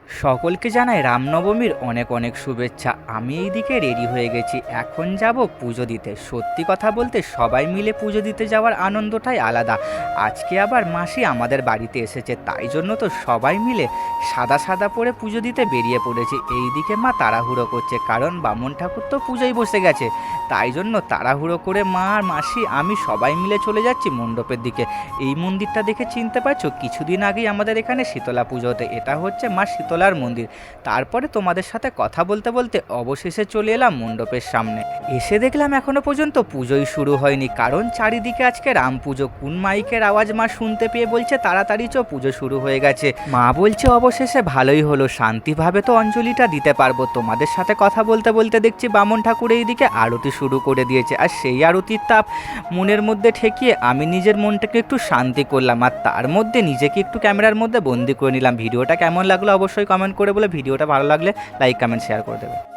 সকলকে জানাই রামনবমীর অনেক অনেক শুভেচ্ছা। আমি এইদিকে রেডি হয়ে গেছি, এখন যাব পুজো দিতে। সত্যি কথা বলতে সবাই মিলে পুজো দিতে যাওয়ার আনন্দটাই আলাদা। আজকে আবার মাসি আমাদের বাড়িতে এসেছে, তাই জন্য তো সবাই মিলে সাদা সাদা পরে পুজো দিতে বেরিয়ে পড়েছি। এইদিকে মা তাড়াহুড়ো করছে, কারণ বামুন ঠাকুর তো পুজোয় বসে গেছে। তাই জন্য তাড়াহুড়ো করে মা আর মাসি আমি সবাই মিলে চলে যাচ্ছি মণ্ডপের দিকে। এই মন্দিরটা দেখে চিনতে পারছো? কিছুদিন আগেই আমাদের এখানে শীতলা পুজো হতে, এটা হচ্ছে মা শীতলার মন্দির। তারপরে তোমাদের সাথে কথা বলতে বলতে অবশেষে চলে এলাম মণ্ডপের সামনে। এসে দেখলাম এখনো পর্যন্ত পুজোই শুরু হয়নি, কারণ চারিদিকে আজকে রাম পুজো। কোন মাইকের আওয়াজ মা শুনতে পেয়ে বলছে তাড়াতাড়ি চো, পুজো শুরু হয়ে গেছে। মা বলছে অবশেষে ভালোই হলো, শান্তিভাবে তো অঞ্জলিটা দিতে পারবো। তোমাদের সাথে কথা বলতে বলতে দেখছি বামন ঠাকুর এইদিকে আরতি শুরু করে দিয়েছে, আর সেই আরতির তাপ মনের মধ্যে ঠেকিয়ে আমি নিজের মনটাকে একটু শান্তি করলাম, আর তার মধ্যে নিজেকে একটু ক্যামেরার মধ্যে বন্দি করে নিলাম। ভিডিওটা কেমন লাগলো অবশ্যই কমেন্ট করে বলে, ভিডিওটা ভালো লাগলে লাইক কমেন্ট শেয়ার করে দেবে।